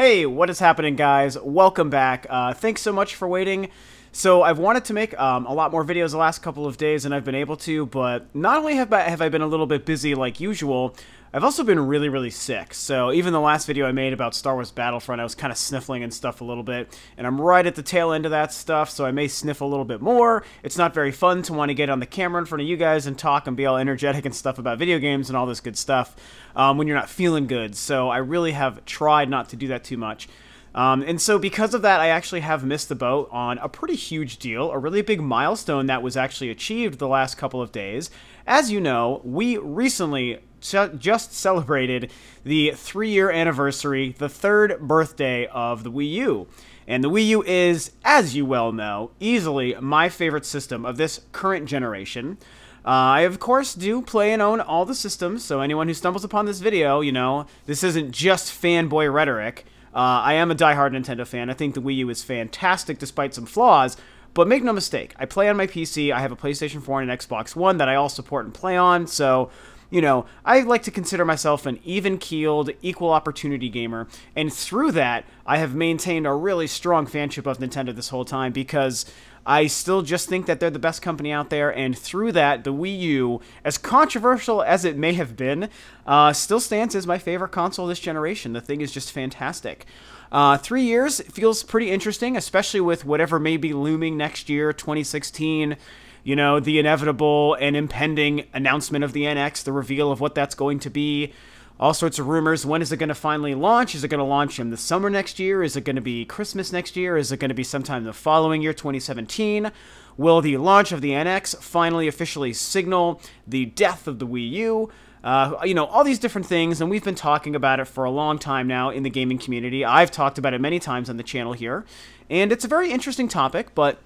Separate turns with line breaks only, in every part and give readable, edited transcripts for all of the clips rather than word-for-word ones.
Hey, what is happening, guys? Welcome back. Thanks so much for waiting. So I've wanted to make a lot more videos the last couple of days than I've been able to, but not only have I been a little bit busy like usual, I've also been really sick. So even the last video I made about Star Wars Battlefront, I was kind of sniffling and stuff a little bit, and I'm right at the tail end of that stuff, so I may sniff a little bit more. It's not very fun to want to get on the camera in front of you guys and talk and be all energetic and stuff about video games and all this good stuff when you're not feeling good. So I really have tried not to do that too much. And so because of that, I actually have missed the boat on a pretty huge deal, a really big milestone that was actually achieved the last couple of days. As you know, we recently just celebrated the 3-year anniversary, the 3rd birthday of the Wii U. And the Wii U is, as you well know, easily my favorite system of this current generation. I, of course, do play and own all the systems, so anyone who stumbles upon this video, you know, this isn't just fanboy rhetoric. I am a diehard Nintendo fan. I think the Wii U is fantastic despite some flaws, but make no mistake, I play on my PC, I have a PlayStation 4 and an Xbox One that I all support and play on, so, you know, I like to consider myself an even-keeled, equal opportunity gamer, and through that, I have maintained a really strong fanship of Nintendo this whole time, because I still just think that they're the best company out there, and through that, the Wii U, as controversial as it may have been, still stands as my favorite console this generation. The thing is just fantastic. 3 years feels pretty interesting, especially with whatever may be looming next year, 2016, you know, the inevitable and impending announcement of the NX, the reveal of what that's going to be. All sorts of rumors. When is it going to finally launch? Is it going to launch in the summer next year? Is it going to be Christmas next year? Is it going to be sometime the following year, 2017? Will the launch of the NX finally officially signal the death of the Wii U? You know, all these different things, and we've been talking about it for a long time now in the gaming community. I've talked about it many times on the channel here, and it's a very interesting topic, but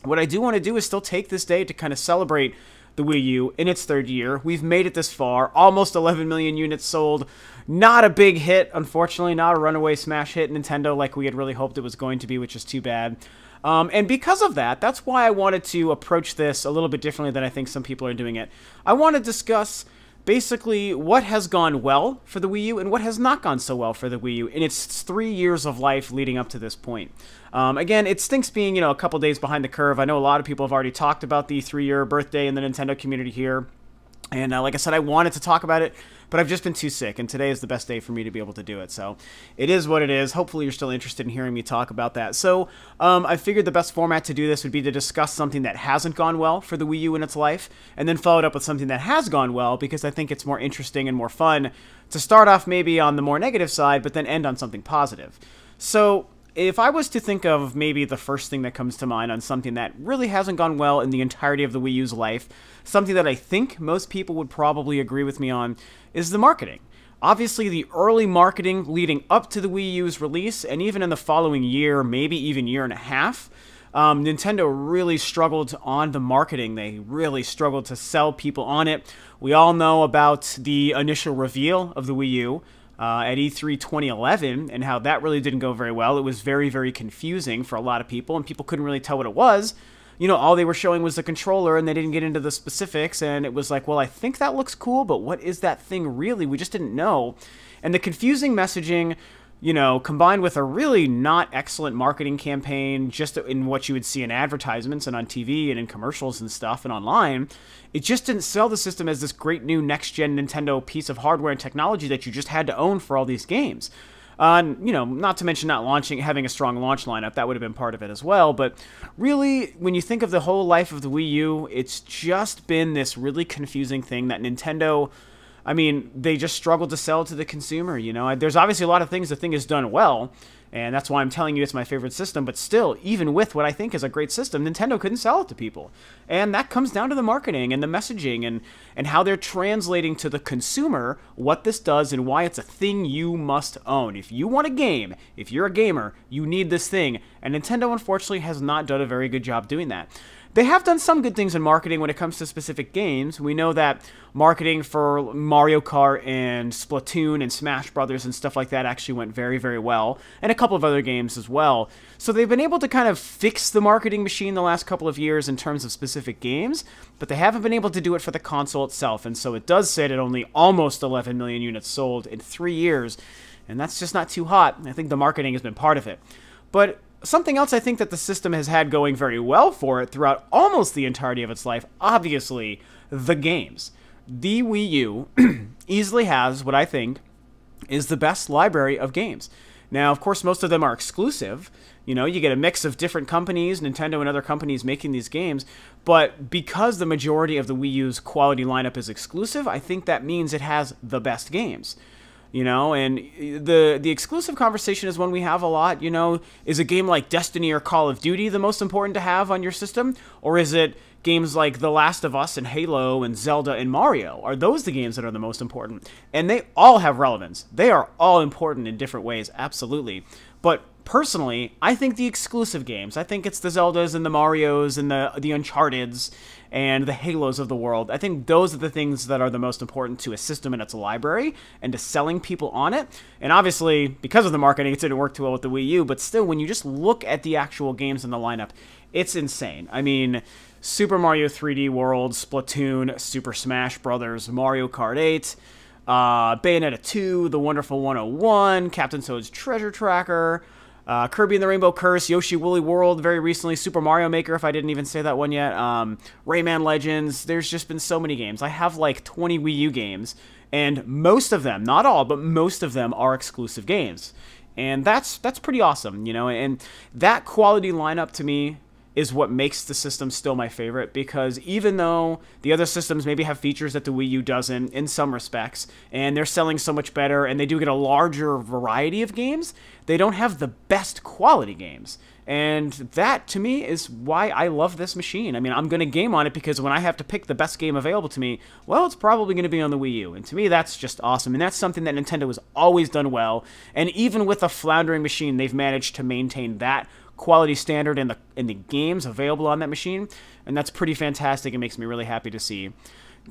what I do want to do is still take this day to kind of celebrate the Wii U in its 3rd year. We've made it this far, almost 11 million units sold. Not a big hit, unfortunately, not a runaway smash hit Nintendo like we had really hoped it was going to be, which is too bad. And because of that, that's why I wanted to approach this a little bit differently than I think some people are doing it. I want to discuss basically what has gone well for the Wii U and what has not gone so well for the Wii U in its 3 years of life leading up to this point. Again, it stinks being, you know, a couple days behind the curve. I know a lot of people have already talked about the 3-year birthday in the Nintendo community here. And like I said, I wanted to talk about it, but I've just been too sick, and today is the best day for me to be able to do it. So it is what it is. Hopefully you're still interested in hearing me talk about that. So I figured the best format to do this would be to discuss something that hasn't gone well for the Wii U in its life, and then follow it up with something that has gone well, because I think it's more interesting and more fun to start off maybe on the more negative side, but then end on something positive. So if I was to think of maybe the first thing that comes to mind on something that really hasn't gone well in the entirety of the Wii U's life, something that I think most people would probably agree with me on, is the marketing. Obviously, the early marketing leading up to the Wii U's release, and even in the following year, maybe even year and a half, Nintendo really struggled on the marketing. They really struggled to sell people on it. We all know about the initial reveal of the Wii U at E3 2011, and how that really didn't go very well. It was very confusing for a lot of people, and people couldn't really tell what it was. You know, all they were showing was the controller, and they didn't get into the specifics, and it was like, well, I think that looks cool, but what is that thing really? We just didn't know. And the confusing messaging, you know, combined with a really not excellent marketing campaign, just in what you would see in advertisements and on TV and in commercials and stuff and online, it just didn't sell the system as this great new next-gen Nintendo piece of hardware and technology that you just had to own for all these games. You know, not to mention not having a strong launch lineup, that would have been part of it as well, but really, when you think of the whole life of the Wii U, it's just been this really confusing thing that Nintendo, I mean, they just struggled to sell to the consumer, you know? There's obviously a lot of things the thing has done well, and that's why I'm telling you it's my favorite system, but still, even with what I think is a great system, Nintendo couldn't sell it to people. And that comes down to the marketing and the messaging and how they're translating to the consumer what this does and why it's a thing you must own. If you want a game, if you're a gamer, you need this thing, and Nintendo, unfortunately, has not done a very good job doing that. They have done some good things in marketing when it comes to specific games. We know that marketing for Mario Kart and Splatoon and Smash Brothers and stuff like that actually went very well, and a couple of other games as well. So they've been able to kind of fix the marketing machine the last couple of years in terms of specific games, but they haven't been able to do it for the console itself, and so it does sit at only almost 11 million units sold in 3 years. And that's just not too hot. I think the marketing has been part of it. But something else I think that the system has had going very well for it throughout almost the entirety of its life, obviously, the games. The Wii U easily has what I think is the best library of games. Now, of course, most of them are exclusive. You know, you get a mix of different companies, Nintendo and other companies making these games, but because the majority of the Wii U's quality lineup is exclusive, I think that means it has the best games. You know, and the exclusive conversation is one we have a lot. You know, is a game like Destiny or Call of Duty the most important to have on your system? Or is it games like The Last of Us and Halo and Zelda and Mario? Are those the games that are the most important? And they all have relevance. They are all important in different ways, absolutely. But personally, I think the exclusive games, I think it's the Zeldas and the Marios and the Uncharteds and the Halos of the world. I think those are the things that are the most important to a system and its library and to selling people on it. And obviously, because of the marketing, it didn't work too well with the Wii U, but still, when you just look at the actual games in the lineup, it's insane. I mean, Super Mario 3D World, Splatoon, Super Smash Bros., Mario Kart 8, Bayonetta 2, The Wonderful 101, Captain Toad's Treasure Tracker, Kirby and the Rainbow Curse, Yoshi Woolly World very recently, Super Mario Maker, if I didn't even say that one yet, Rayman Legends. There's just been so many games. I have like 20 Wii U games, and most of them, not all, but most of them are exclusive games. And that's pretty awesome, you know, and that quality lineup to me is what makes the system still my favorite, because even though the other systems maybe have features that the Wii U doesn't in some respects, and they're selling so much better, and they do get a larger variety of games, they don't have the best quality games. And that, to me, is why I love this machine. I mean, I'm going to game on it because when I have to pick the best game available to me, well, it's probably going to be on the Wii U. And to me, that's just awesome. And that's something that Nintendo has always done well. And even with a floundering machine, they've managed to maintain that quality standard in the games available on that machine, and that's pretty fantastic. It makes me really happy to see.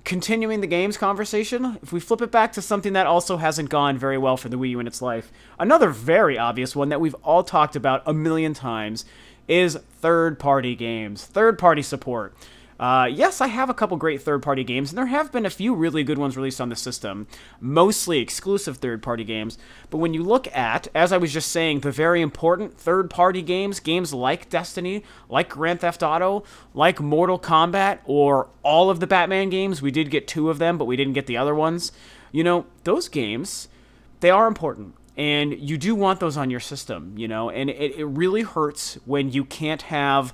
Continuing the games conversation, if we flip it back to something that also hasn't gone very well for the Wii U in its life, another very obvious one that we've all talked about a million times is third-party games, third-party support. Yes, I have a couple great third-party games, and there have been a few really good ones released on the system, mostly exclusive third-party games, but when you look at, as I was just saying, the very important third-party games, games like Destiny, like Grand Theft Auto, like Mortal Kombat, or all of the Batman games, we did get 2 of them, but we didn't get the other ones, you know, those games, they are important. And you do want those on your system, you know, and it really hurts when you can't have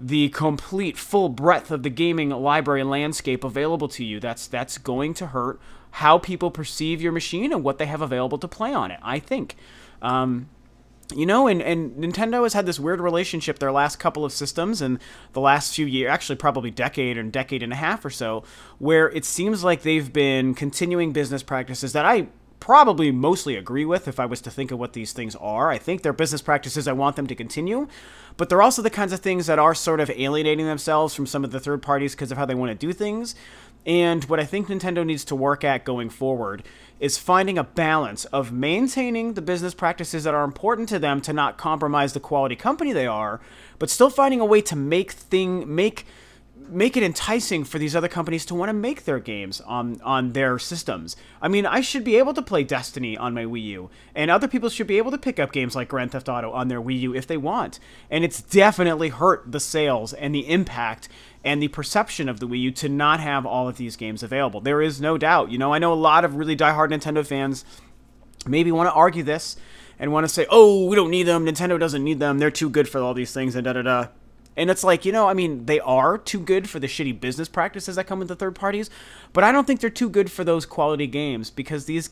the complete full breadth of the gaming library landscape available to you. That's going to hurt how people perceive your machine and what they have available to play on it, I think. You know, and Nintendo has had this weird relationship their last couple of systems and the last few years, actually probably decade and a half or so, where it seems like they've been continuing business practices that I probably mostly agree with if I was to think of what these things are. I think they're business practices. I want them to continue, but they're also the kinds of things that are sort of alienating themselves from some of the third parties because of how they want to do things. And what I think Nintendo needs to work at going forward is finding a balance of maintaining the business practices that are important to them to not compromise the quality company they are, but still finding a way to make it enticing for these other companies to want to make their games on their systems. I mean, I should be able to play Destiny on my Wii U, and other people should be able to pick up games like Grand Theft Auto on their Wii U if they want. And it's definitely hurt the sales and the impact and the perception of the Wii U to not have all of these games available. There is no doubt. You know, I know a lot of really diehard Nintendo fans maybe want to argue this and want to say, oh, we don't need them, Nintendo doesn't need them, they're too good for all these things, and da-da-da. And it's like, you know, I mean, they are too good for the shitty business practices that come with the third parties, but I don't think they're too good for those quality games because these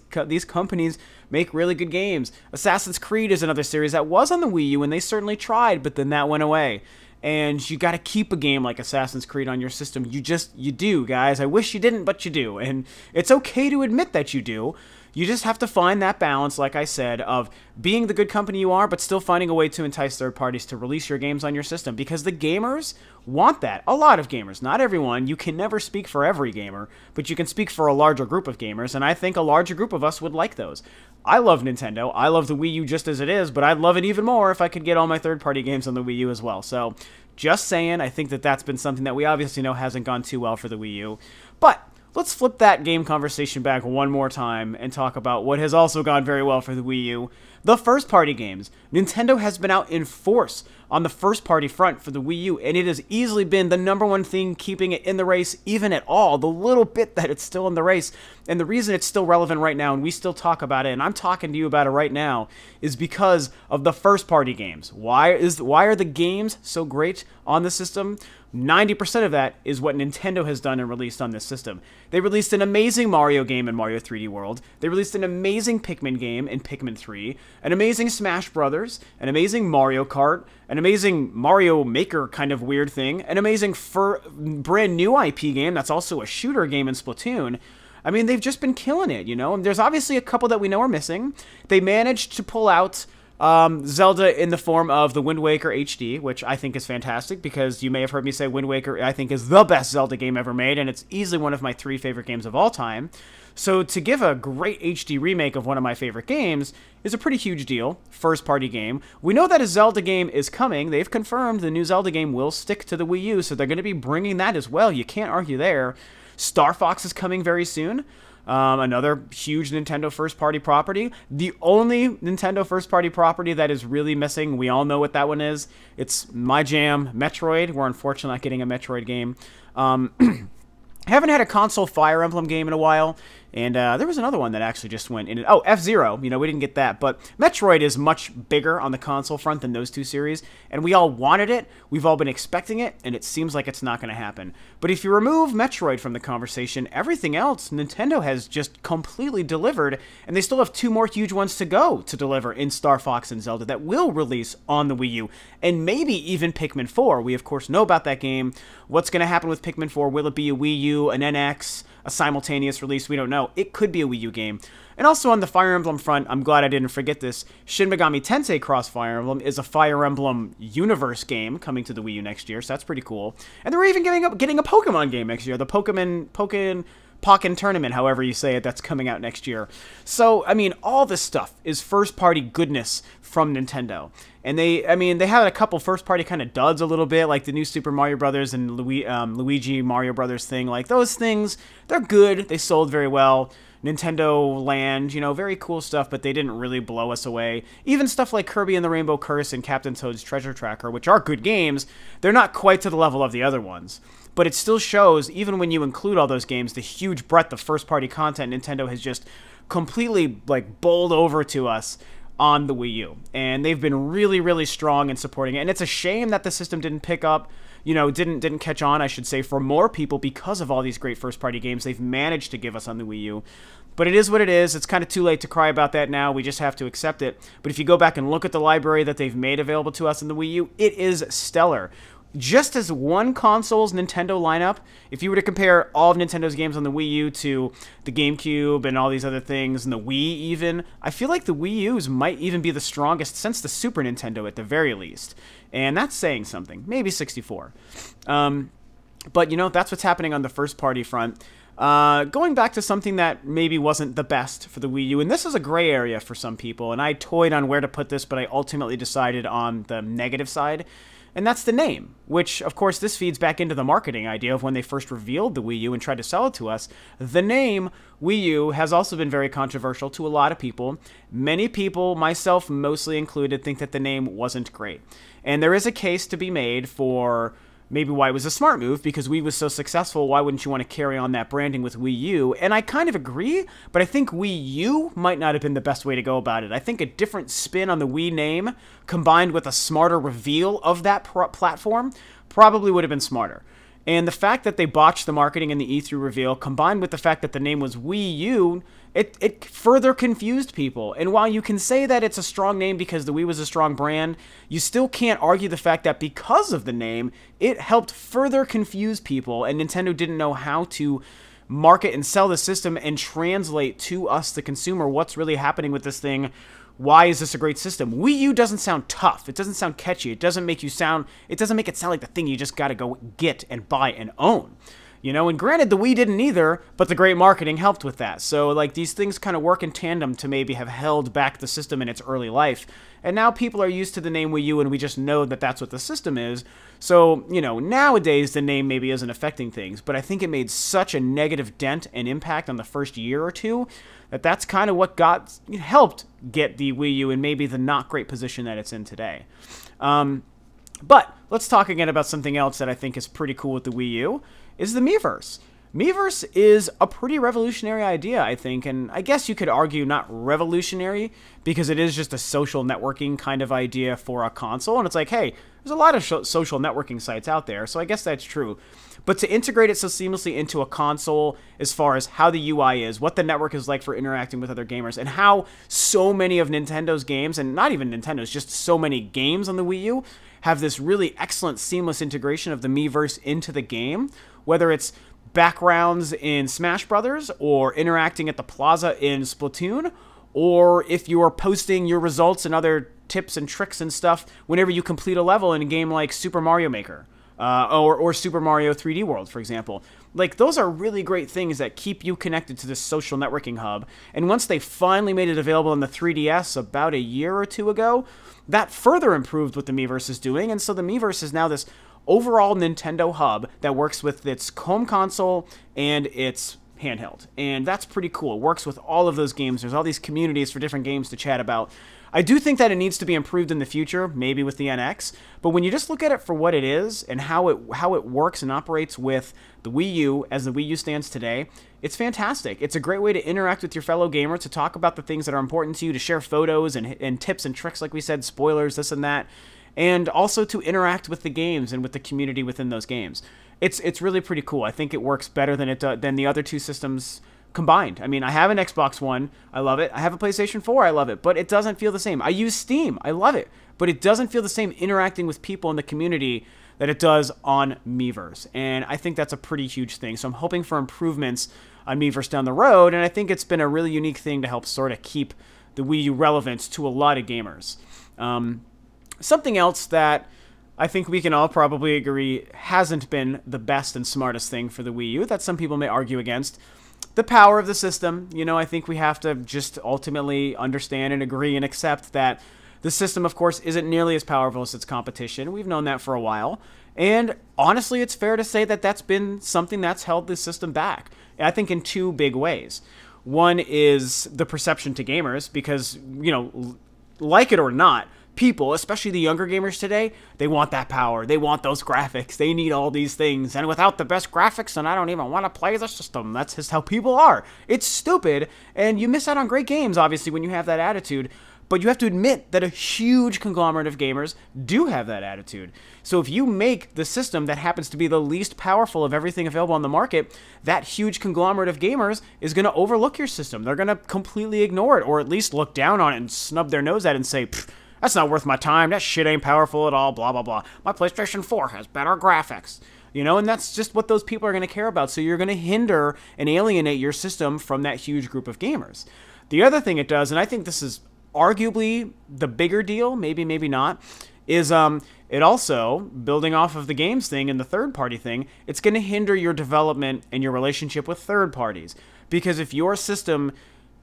companies make really good games. Assassin's Creed is another series that was on the Wii U, and they certainly tried, but then that went away. And you got to keep a game like Assassin's Creed on your system. You do, guys. I wish you didn't, but you do. And it's okay to admit that you do. You just have to find that balance, like I said, of being the good company you are, but still finding a way to entice third parties to release your games on your system, because the gamers want that. A lot of gamers, not everyone. You can never speak for every gamer, but you can speak for a larger group of gamers, and I think a larger group of us would like those. I love Nintendo. I love the Wii U just as it is, but I'd love it even more if I could get all my third-party games on the Wii U as well. So, just saying, I think that that's been something that we obviously know hasn't gone too well for the Wii U. But let's flip that game conversation back one more time and talk about what has also gone very well for the Wii U. The first-party games. Nintendo has been out in force on the first-party front for the Wii U, and it has easily been the #1 thing keeping it in the race, even at all, the little bit that it's still in the race. And the reason it's still relevant right now, and we still talk about it, and I'm talking to you about it right now, is because of the first-party games. Why are the games so great on the system? 90% of that is what Nintendo has done and released on this system. They released an amazing Mario game in Mario 3D World. They released an amazing Pikmin game in Pikmin 3, an amazing Smash Brothers, an amazing Mario Kart, an amazing Mario Maker kind of weird thing, an amazing brand new IP game that's also a shooter game in Splatoon. I mean, they've just been killing it, you know? And there's obviously a couple that we know are missing. They managed to pull out Zelda in the form of the Wind Waker HD, which I think is fantastic, because you may have heard me say Wind Waker, I think, is the best Zelda game ever made, and it's easily one of my 3 favorite games of all time. So to give a great HD remake of one of my favorite games is a pretty huge deal. First-party game. We know that a Zelda game is coming. They've confirmed the new Zelda game will stick to the Wii U, so they're going to be bringing that as well. You can't argue there. Star Fox is coming very soon. Another huge Nintendo first-party property. The only Nintendo first-party property that is really missing, we all know what that one is. It's my jam, Metroid. We're unfortunately not getting a Metroid game. Haven't had a console Fire Emblem game in a while. And there was another one that actually just went in. Oh, F-Zero. You know, we didn't get that. But Metroid is much bigger on the console front than those two series. And we all wanted it. We've all been expecting it. And it seems like it's not going to happen. But if you remove Metroid from the conversation, everything else, Nintendo has just completely delivered. And they still have 2 more huge ones to go to deliver in Star Fox and Zelda that will release on the Wii U. And maybe even Pikmin 4. We, of course, know about that game. What's going to happen with Pikmin 4? Will it be a Wii U, an NX, a simultaneous release? We don't know. It could be a Wii U game. And also on the Fire Emblem front, I'm glad I didn't forget this, Shin Megami Tensei Cross Fire Emblem is a Fire Emblem universe game coming to the Wii U next year, so that's pretty cool. And they're even getting a Pokemon game next year, the Pokken Tournament, however you say it, that's coming out next year. So, I mean, all this stuff is first-party goodness from Nintendo. And they had a couple first-party kind of duds a little bit, like the new Super Mario Brothers and Luigi Mario Brothers thing. Like, those things, they're good. They sold very well. Nintendo Land, you know, very cool stuff, but they didn't really blow us away. Even stuff like Kirby and the Rainbow Curse and Captain Toad's Treasure Tracker, which are good games, they're not quite to the level of the other ones. But it still shows, even when you include all those games, the huge breadth of first-party content Nintendo has just completely, like, bowled over to us on the Wii U. And they've been really, really strong in supporting it. And it's a shame that the system didn't pick up, you know, didn't catch on, I should say, for more people because of all these great first-party games they've managed to give us on the Wii U. But it is what it is. It's kind of too late to cry about that now. We just have to accept it. But if you go back and look at the library that they've made available to us in the Wii U, it is stellar. Just as one console's Nintendo lineup, if you were to compare all of Nintendo's games on the Wii U to the GameCube and all these other things, and the Wii even, I feel like the Wii U's might even be the strongest since the Super Nintendo at the very least. And that's saying something. Maybe 64. But, you know, that's what's happening on the first-party front. Going back to something that maybe wasn't the best for the Wii U, and this is a gray area for some people, and I toyed on where to put this, but I ultimately decided on the negative side. And that's the name, which, of course, this feeds back into the marketing idea of when they first revealed the Wii U and tried to sell it to us. The name Wii U has also been very controversial to a lot of people. Many people, myself mostly included, think that the name wasn't great. And there is a case to be made for maybe why it was a smart move, because Wii was so successful, why wouldn't you want to carry on that branding with Wii U? And I kind of agree, but I think Wii U might not have been the best way to go about it. I think a different spin on the Wii name, combined with a smarter reveal of that platform, probably would have been smarter. And the fact that they botched the marketing in the E3 reveal, combined with the fact that the name was Wii U, it further confused people. And while you can say that it's a strong name because the Wii was a strong brand, you still can't argue the fact that because of the name, it helped further confuse people, and Nintendo didn't know how to market and sell the system and translate to us, the consumer, what's really happening with this thing. Why is this a great system? Wii U doesn't sound tough. It doesn't sound catchy. It doesn't make it sound like the thing you just gotta go get and buy and own. You know, and granted, the Wii didn't either, but the great marketing helped with that. So, like, these things kind of work in tandem to maybe have held back the system in its early life. And now people are used to the name Wii U, and we just know that that's what the system is. So, you know, nowadays the name maybe isn't affecting things, but I think it made such a negative dent and impact on the first year or two that that's kind of what helped get the Wii U in maybe the not great position that it's in today. But let's talk again about something else that I think is pretty cool with the Wii U, is the Miiverse. Miiverse is a pretty revolutionary idea, I think, and I guess you could argue not revolutionary because it is just a social networking kind of idea for a console, and it's like, hey, there's a lot of social networking sites out there, so I guess that's true. But to integrate it so seamlessly into a console as far as how the UI is, what the network is like for interacting with other gamers, and how so many of Nintendo's games, and not even Nintendo's, just so many games on the Wii U, have this really excellent seamless integration of the Miiverse into the game, whether it's backgrounds in Smash Brothers, or interacting at the plaza in Splatoon, or if you are posting your results and other tips and tricks and stuff whenever you complete a level in a game like Super Mario Maker, or Super Mario 3D World, for example. Like, those are really great things that keep you connected to this social networking hub, and once they finally made it available on the 3DS about a year or two ago, that further improved what the Miiverse is doing, and so the Miiverse is now this overall Nintendo hub that works with its home console and its handheld. And that's pretty cool. It works with all of those games. There's all these communities for different games to chat about. I do think that it needs to be improved in the future, maybe with the NX, but when you just look at it for what it is and how it works and operates with the Wii U as the Wii U stands today, it's fantastic. It's a great way to interact with your fellow gamer, to talk about the things that are important to you, to share photos and tips and tricks, like we said, spoilers, this and that, and also to interact with the games and with the community within those games. It's really pretty cool. I think it works better than the other two systems combined. I mean, I have an Xbox One, I love it. I have a PlayStation 4, I love it, but it doesn't feel the same. I use Steam, I love it, but it doesn't feel the same interacting with people in the community that it does on Miiverse, and I think that's a pretty huge thing. So I'm hoping for improvements on Miiverse down the road, and I think it's been a really unique thing to help sort of keep the Wii U relevant to a lot of gamers. Something else that I think we can all probably agree hasn't been the best and smartest thing for the Wii U, that some people may argue against, the power of the system. You know, I think we have to just ultimately understand and agree and accept that the system, of course, isn't nearly as powerful as its competition. We've known that for a while. And honestly, it's fair to say that that's been something that's held the system back, I think, in two big ways. One is the perception to gamers, because, you know, like it or not, people, especially the younger gamers today, they want that power. They want those graphics. They need all these things. And without the best graphics, then I don't even want to play the system. That's just how people are. It's stupid, and you miss out on great games, obviously, when you have that attitude. But you have to admit that a huge conglomerate of gamers do have that attitude. So if you make the system that happens to be the least powerful of everything available on the market, that huge conglomerate of gamers is going to overlook your system. They're going to completely ignore it, or at least look down on it and snub their nose at it and say, that's not worth my time, that shit ain't powerful at all, blah, blah, blah. My PlayStation 4 has better graphics. You know, and that's just what those people are going to care about. So you're going to hinder and alienate your system from that huge group of gamers. The other thing it does, and I think this is arguably the bigger deal, maybe not, is it also, building off of the games thing and the third-party thing, it's going to hinder your development and your relationship with third parties. Because if your system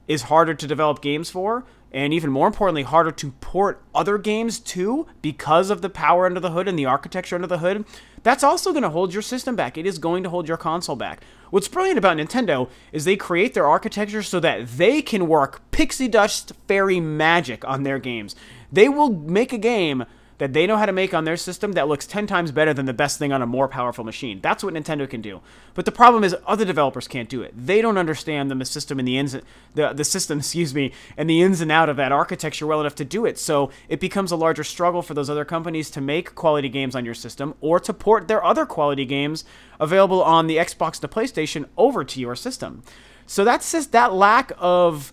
is harder to develop games for, and even more importantly, harder to port other games to because of the power under the hood and the architecture under the hood, that's also going to hold your system back. It is going to hold your console back. What's brilliant about Nintendo is they create their architecture so that they can work pixie dust fairy magic on their games. They will make a game that they know how to make on their system that looks 10 times better than the best thing on a more powerful machine. That's what Nintendo can do. But the problem is other developers can't do it. They don't understand the system and the system, and the ins and out of that architecture well enough to do it. So it becomes a larger struggle for those other companies to make quality games on your system or to port their other quality games available on the Xbox to PlayStation over to your system. So that's just that lack of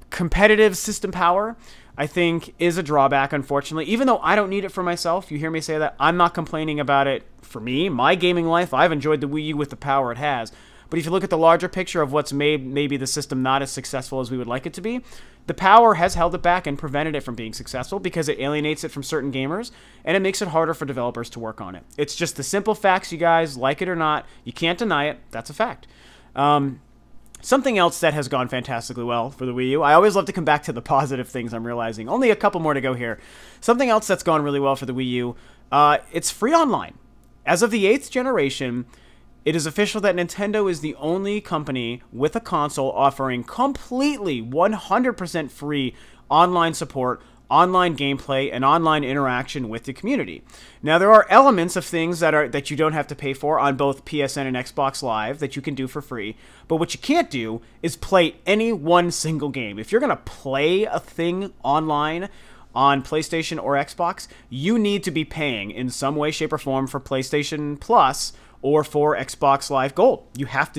competitive system power, I think, is a drawback, unfortunately. Even though I don't need it for myself, you hear me say that, I'm not complaining about it for me, my gaming life. I've enjoyed the Wii U with the power it has. But if you look at the larger picture of what's made maybe the system not as successful as we would like it to be, the power has held it back and prevented it from being successful because it alienates it from certain gamers, and it makes it harder for developers to work on it. It's just the simple facts, you guys. Like it or not, you can't deny it. That's a fact. Something else that has gone fantastically well for the Wii U. I always love to come back to the positive things, I'm realizing. Only a couple more to go here. Something else that's gone really well for the Wii U, it's free online. As of the 8th generation, it is official that Nintendo is the only company with a console offering completely 100% free online support, online gameplay, and online interaction with the community. Now, there are elements of things that you don't have to pay for on both PSN and Xbox Live that you can do for free, but what you can't do is play any one single game. If you're going to play a thing online on PlayStation or Xbox, you need to be paying in some way, shape, or form for PlayStation Plus or for Xbox Live Gold. You have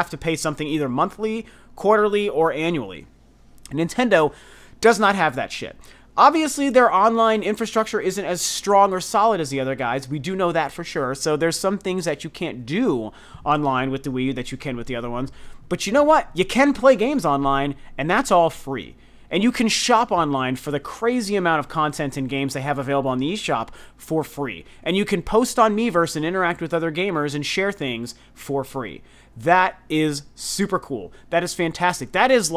to pay something either monthly, quarterly, or annually. Nintendo does not have that shit. Obviously, their online infrastructure isn't as strong or solid as the other guys. We do know that for sure. So there's some things that you can't do online with the Wii U that you can with the other ones. But you know what? You can play games online, and that's all free. And you can shop online for the crazy amount of content and games they have available on the eShop for free. And you can post on Miiverse and interact with other gamers and share things for free. That is super cool. That is fantastic. That is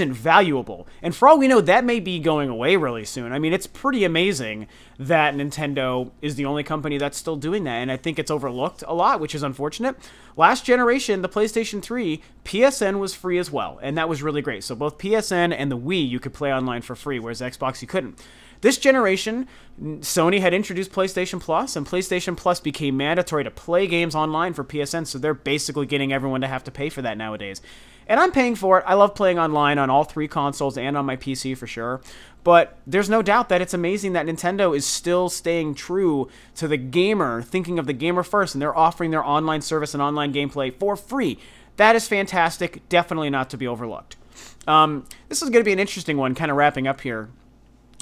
invaluable. And for all we know, that may be going away really soon. I mean, it's pretty amazing that Nintendo is the only company that's still doing that. And I think it's overlooked a lot, which is unfortunate. Last generation, the PlayStation 3, PSN was free as well. And that was really great. So both PSN and the Wii, you could play online for free, whereas Xbox, you couldn't. This generation, Sony had introduced PlayStation Plus, and PlayStation Plus became mandatory to play games online for PSN, so they're basically getting everyone to have to pay for that nowadays. And I'm paying for it. I love playing online on all three consoles and on my PC for sure. But there's no doubt that it's amazing that Nintendo is still staying true to the gamer, thinking of the gamer first, and they're offering their online service and online gameplay for free. That is fantastic. Definitely not to be overlooked. This is going to be an interesting one, kind of wrapping up here.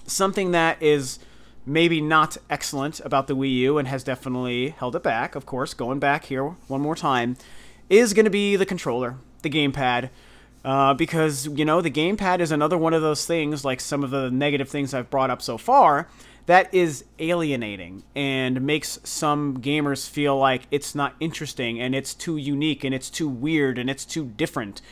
Something that is maybe not excellent about the Wii U and has definitely held it back, of course, going back here one more time, is going to be the controller, the gamepad. Because, you know, the gamepad is another one of those things, like some of the negative things I've brought up so far, that is alienating and makes some gamers feel like it's not interesting and it's too unique and it's too weird and it's too different.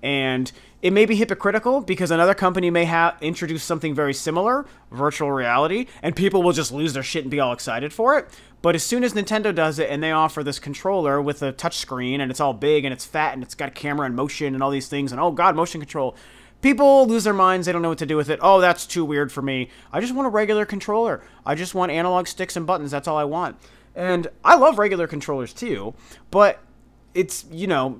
And it may be hypocritical because another company may have introduced something very similar, virtual reality, and people will just lose their shit and be all excited for it. But as soon as Nintendo does it and they offer this controller with a touchscreen and it's all big and it's fat and it's got a camera and motion and all these things and oh god, motion control, people lose their minds. They don't know what to do with it. Oh, that's too weird for me. I just want a regular controller. I just want analog sticks and buttons. That's all I want. And I love regular controllers too, but it's, you know,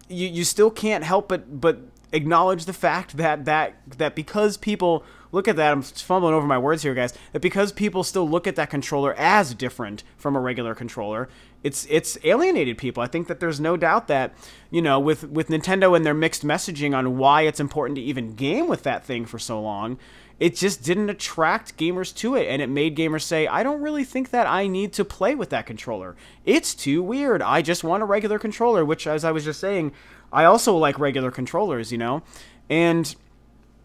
you still can't help but acknowledge the fact that because people look at that, I'm fumbling over my words here, guys, that because people still look at that controller as different from a regular controller, it's alienated people. I think that there's no doubt that, you know, with Nintendo and their mixed messaging on why it's important to even game with that thing for so long, it just didn't attract gamers to it, and it made gamers say, I don't really think that I need to play with that controller. It's too weird. I just want a regular controller, which, as I was just saying, I also like regular controllers, you know? And,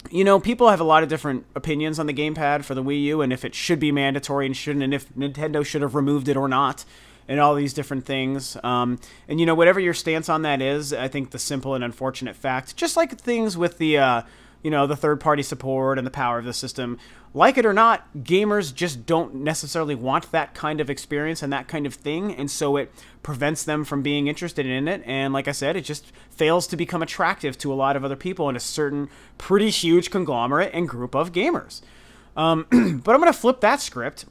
you know, people have a lot of different opinions on the gamepad for the Wii U, and if it should be mandatory and shouldn't, and if Nintendo should have removed it or not, and all these different things. And, you know, whatever your stance on that is, I think the simple and unfortunate fact, just like things with the, you know, the third-party support and the power of the system. Like it or not, gamers just don't necessarily want that kind of experience and that kind of thing, and so it prevents them from being interested in it, and like I said, it just fails to become attractive to a lot of other people in a certain pretty huge conglomerate and group of gamers. But I'm going to flip that script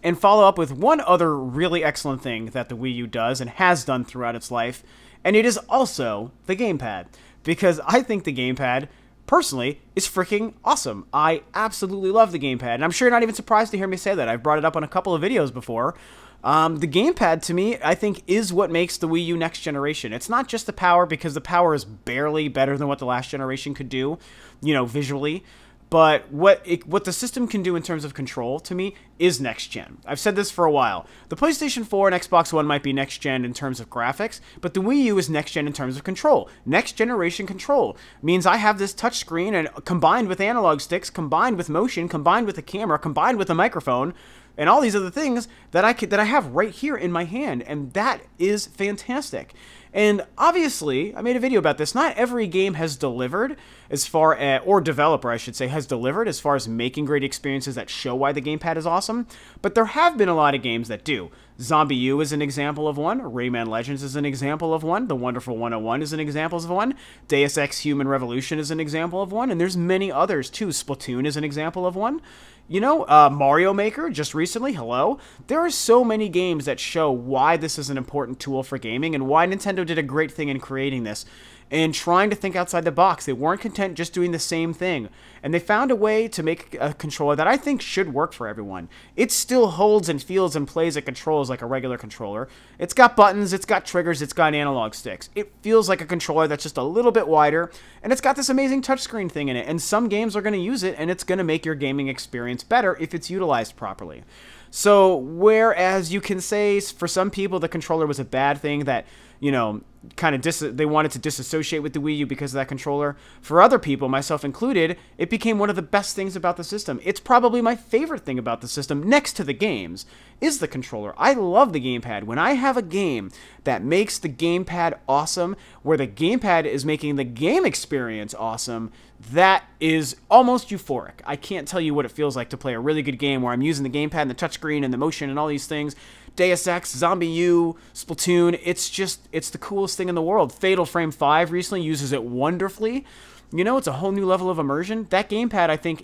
and follow up with one other really excellent thing that the Wii U does and has done throughout its life, and it is also the gamepad, because I think the gamepad personally, is freaking awesome. I absolutely love the gamepad, and I'm sure you're not even surprised to hear me say that. I've brought it up on a couple of videos before. The gamepad, to me, I think, is what makes the Wii U next generation. It's not just the power, because the power is barely better than what the last generation could do, you know, visually. But what the system can do in terms of control, to me, is next-gen. I've said this for a while. The PlayStation 4 and Xbox One might be next-gen in terms of graphics, but the Wii U is next-gen in terms of control. Next-generation control means I have this touchscreen, and combined with analog sticks, combined with motion, combined with a camera, combined with a microphone, and all these other things that I have right here in my hand, and that is fantastic. And obviously, I made a video about this. Not every game has delivered as far as, or developer, I should say, has delivered as far as making great experiences that show why the gamepad is awesome. But there have been a lot of games that do. Zombie U is an example of one. Rayman Legends is an example of one. The Wonderful 101 is an example of one. Deus Ex Human Revolution is an example of one. And there's many others, too. Splatoon is an example of one. You know, Mario Maker, just recently, hello. There are so many games that show why this is an important tool for gaming and why Nintendo did a great thing in creating this and trying to think outside the box. They weren't content just doing the same thing. And they found a way to make a controller that I think should work for everyone. It still holds and feels and plays and controls like a regular controller. It's got buttons, it's got triggers, it's got analog sticks. It feels like a controller that's just a little bit wider, and it's got this amazing touchscreen thing in it. And some games are going to use it, and it's going to make your gaming experience better if it's utilized properly. So, whereas you can say for some people the controller was a bad thing that, you know, kind of they wanted to disassociate with the Wii U because of that controller, for other people, myself included, it became one of the best things about the system. It's probably my favorite thing about the system, next to the games, is the controller. I love the gamepad. When I have a game that makes the gamepad awesome, where the gamepad is making the game experience awesome, that is almost euphoric. I can't tell you what it feels like to play a really good game where I'm using the gamepad and the touchscreen and the motion and all these things. Deus Ex, Zombie U, Splatoon, it's the coolest thing in the world. Fatal Frame 5 recently uses it wonderfully. You know, it's a whole new level of immersion. That gamepad, I think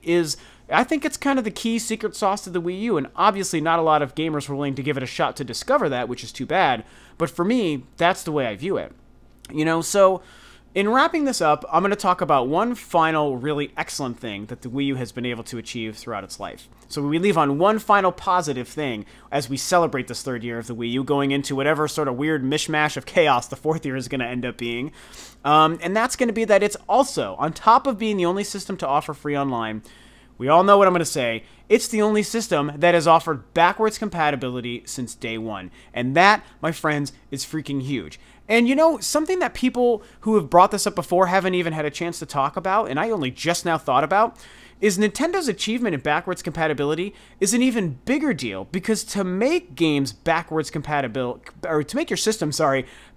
it's kind of the key secret sauce to the Wii U, and obviously not a lot of gamers were willing to give it a shot to discover that, which is too bad. But for me, that's the way I view it. You know, so in wrapping this up, I'm going to talk about one final really excellent thing that the Wii U has been able to achieve throughout its life. So we leave on one final positive thing as we celebrate this third year of the Wii U, going into whatever sort of weird mishmash of chaos the fourth year is going to end up being. And that's going to be that it's also, on top of being the only system to offer free online, we all know what I'm going to say, it's the only system that has offered backwards compatibility since day one. And that, my friends, is freaking huge. And you know, something that people who have brought this up before haven't even had a chance to talk about, and I only just now thought about, is Nintendo's achievement in backwards compatibility is an even bigger deal, because to make games backwards compatible, or to make your system,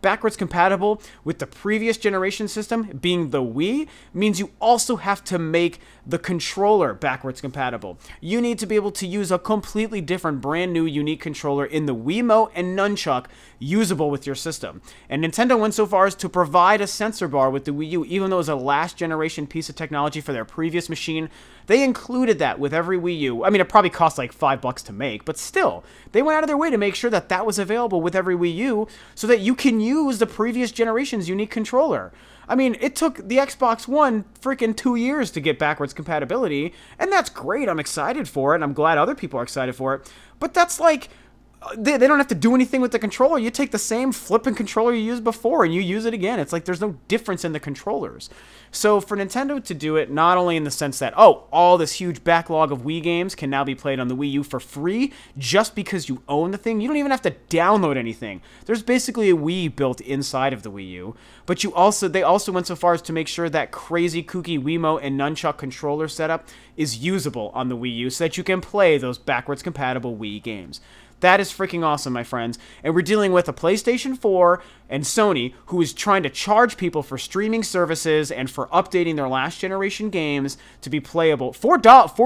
backwards compatible with the previous generation system, being the Wii, means you also have to make the controller backwards compatible. You need to be able to use a completely different, brand new, unique controller in the Wiimote and Nunchuck usable with your system. And Nintendo went so far as to provide a sensor bar with the Wii U, even though it was a last generation piece of technology for their previous machine. They included that with every Wii U. I mean, it probably cost like $5 to make, but still, they went out of their way to make sure that that was available with every Wii U so that you can use the previous generation's unique controller. I mean, it took the Xbox One freaking 2 years to get backwards compatibility, and that's great. I'm excited for it, and I'm glad other people are excited for it, but that's like, they don't have to do anything with the controller. You take the same flipping controller you used before and you use it again. It's like there's no difference in the controllers. So for Nintendo to do it, not only in the sense that, oh, all this huge backlog of Wii games can now be played on the Wii U for free just because you own the thing. You don't even have to download anything. There's basically a Wii built inside of the Wii U. But they also went so far as to make sure that crazy kooky Wiimote and Nunchuck controller setup is usable on the Wii U so that you can play those backwards compatible Wii games. That is freaking awesome, my friends. And we're dealing with a PlayStation 4 and Sony, who is trying to charge people for streaming services and for updating their last generation games to be playable for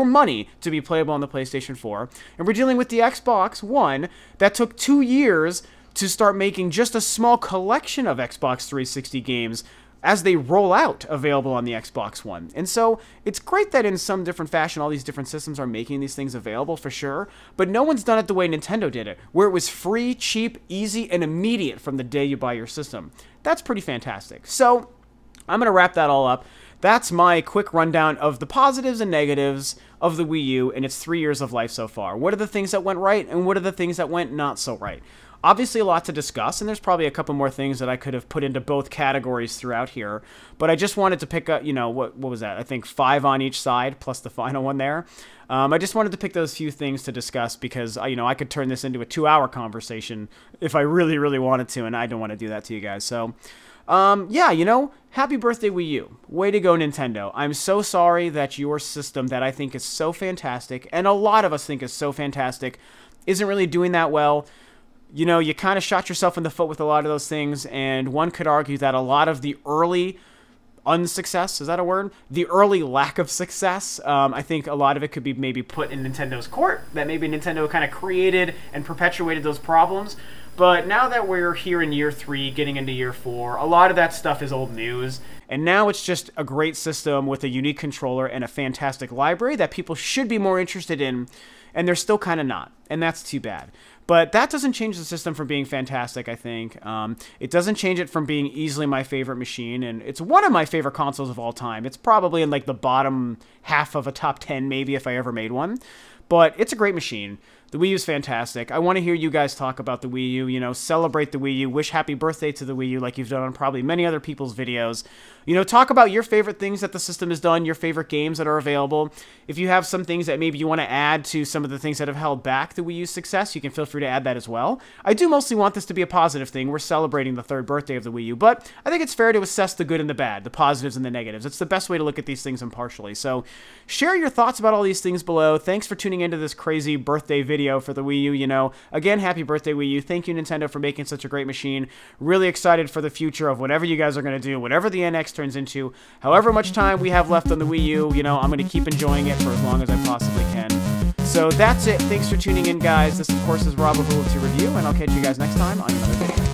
money to be playable on the PlayStation 4. And we're dealing with the Xbox One that took 2 years to start making just a small collection of Xbox 360 games as they roll out available on the Xbox One. And so it's great that in some different fashion all these different systems are making these things available for sure, but no one's done it the way Nintendo did it, where it was free, cheap, easy, and immediate from the day you buy your system. That's pretty fantastic. So I'm going to wrap that all up. That's my quick rundown of the positives and negatives of the Wii U and its 3 years of life so far. What are the things that went right, and what are the things that went not so right? Obviously a lot to discuss, and there's probably a couple more things that I could have put into both categories throughout here, but I just wanted to pick up, you know, what was that? I think 5 on each side, plus the final one there. I just wanted to pick those few things to discuss because, you know, I could turn this into a 2-hour conversation if I really, really wanted to, and I don't want to do that to you guys. So, yeah, you know, happy birthday Wii U. Way to go, Nintendo. I'm so sorry that your system that I think is so fantastic, and a lot of us think is so fantastic, isn't really doing that well. You know, you kind of shot yourself in the foot with a lot of those things, and one could argue that a lot of the early unsuccess, is that a word? The early lack of success, I think a lot of it could be maybe put in Nintendo's court, that maybe Nintendo kind of created and perpetuated those problems. But now that we're here in year 3, getting into year 4, a lot of that stuff is old news. And now it's just a great system with a unique controller and a fantastic library that people should be more interested in, and they're still kind of not. And that's too bad. But that doesn't change the system from being fantastic, I think. It doesn't change it from being easily my favorite machine, and it's one of my favorite consoles of all time. It's probably in like the bottom half of a top 10, maybe, if I ever made one. But it's a great machine. The Wii U is fantastic. I want to hear you guys talk about the Wii U, you know, celebrate the Wii U, wish happy birthday to the Wii U like you've done on probably many other people's videos. You know, talk about your favorite things that the system has done, your favorite games that are available. If you have some things that maybe you want to add to some of the things that have held back the Wii U's success, you can feel free to add that as well. I do mostly want this to be a positive thing. We're celebrating the 3rd birthday of the Wii U, but I think it's fair to assess the good and the bad, the positives and the negatives. It's the best way to look at these things impartially. So share your thoughts about all these things below. Thanks for tuning into this crazy birthday video for the Wii U. You know, again, happy birthday, Wii U. Thank you, Nintendo, for making such a great machine. Really excited for the future of whatever you guys are going to do, whatever the NX turns into. However much time we have left on the Wii U, you know, I'm going to keep enjoying it for as long as I possibly can. So that's it. Thanks for tuning in, guys. This, of course, is Rob of Rule 2 Review, and I'll catch you guys next time on another video.